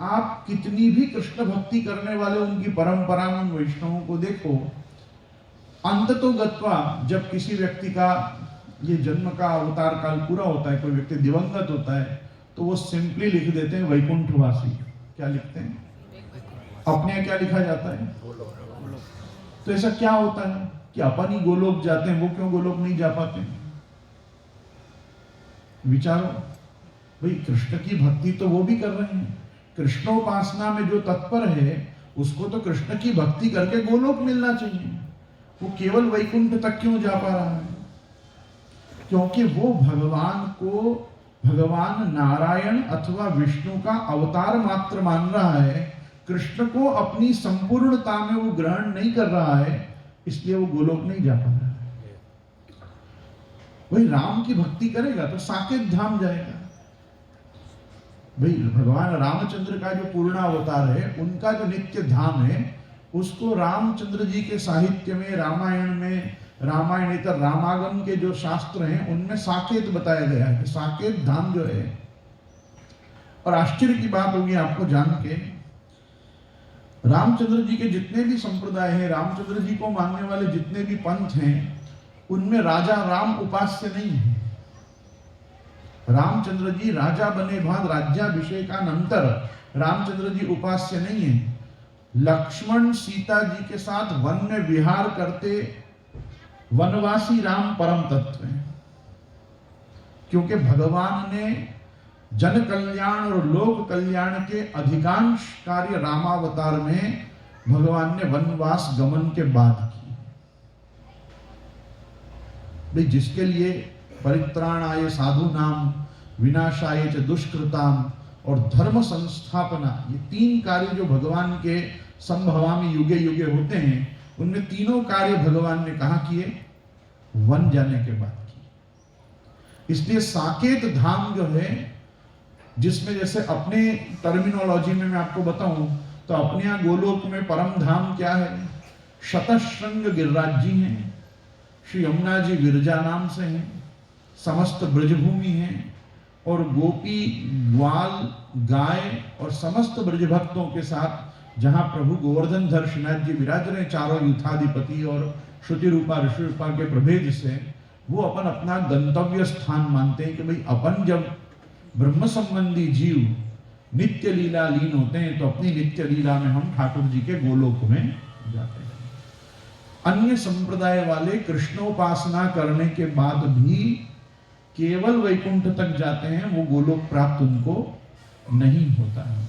आप कितनी भी कृष्ण भक्ति करने वाले उनकी परंपरा में वैष्णवों को देखो, अंततो गत्वा जब किसी व्यक्ति का ये जन्म का अवतार काल पूरा होता है, कोई व्यक्ति दिवंगत होता है, तो वो सिंपली लिख देते हैं वैकुंठवासी। क्या लिखते हैं? अपने यहाँ क्या लिखा जाता है? तो ऐसा क्या होता है कि अपन ही गोलोक जाते हैं, वो क्यों गोलोक नहीं जा पाते? विचारो भाई, कृष्ण की भक्ति तो वो भी कर रहे हैं, कृष्णोपासना में जो तत्पर है उसको तो कृष्ण की भक्ति करके गोलोक मिलना चाहिए, वो केवल वैकुंठ तक क्यों जा पा रहा है? क्योंकि वो भगवान को भगवान नारायण अथवा विष्णु का अवतार मात्र मान रहा है, कृष्ण को अपनी संपूर्णता में वो ग्रहण नहीं कर रहा है, इसलिए वो गोलोक नहीं जा पा रहा है। वही राम की भक्ति करेगा तो साकेत धाम जाएगा। भाई भगवान रामचंद्र का जो पूर्ण अवतार है, उनका जो नित्य धाम है, उसको रामचंद्र जी के साहित्य में, रामायण में, रामायणेतर रामागम के जो शास्त्र हैं उनमें साकेत बताया गया है कि साकेत धाम जो है। और आश्चर्य की बात होगी आपको जान के, रामचंद्र जी के जितने भी संप्रदाय हैं, रामचंद्र जी को मानने वाले जितने भी पंथ हैं, उनमें राजा राम उपास्य नहीं है। रामचंद्र जी राजा बने बाद राज्याभिषेकानंतर रामचंद्र जी उपास्य नहीं है। लक्ष्मण सीता जी के साथ वन में विहार करते वनवासी राम परम तत्व है, क्योंकि भगवान ने जन कल्याण और लोक कल्याण के अधिकांश कार्य रामावतार में भगवान ने वनवास गमन के बाद की। भाई जिसके लिए परित्राणाय साधूनाम विनाशाय च दुष्कृताम और धर्म संस्थापना, ये तीन कार्य जो भगवान के संभवामी युगे युगे होते हैं, उनमें तीनों कार्य भगवान ने कहा किए? वन जाने के बाद किए। इसलिए साकेत धाम जो है, जिसमें जैसे अपने टर्मिनोलॉजी में मैं आपको बताऊं तो अपने यहाँ गोलोक में परम धाम क्या है? शतशृंग गिरिराज जी हैं, श्री यमुना जी विरजा नाम से हैं, समस्त ब्रजभूमि है, और गोपी ग्वाल गाय और समस्त ब्रज भक्तों के साथ जहां प्रभु गोवर्धन धर श्रीनाथ जी विराज रहे, चारों युद्धाधिपति और श्रुति रूपा ऋषि रूपा के प्रभेद से, वो अपन अपना गंतव्य स्थान मानते हैं कि भाई अपन जब ब्रह्म संबंधी जीव नित्य लीला लीन होते हैं तो अपनी नित्य लीला में हम ठाकुर जी के गोलोक में जाते हैं। अन्य संप्रदाय वाले कृष्णोपासना करने के बाद भी केवल वैकुंठ तक जाते हैं, वो गोलोक प्राप्त उनको नहीं होता है।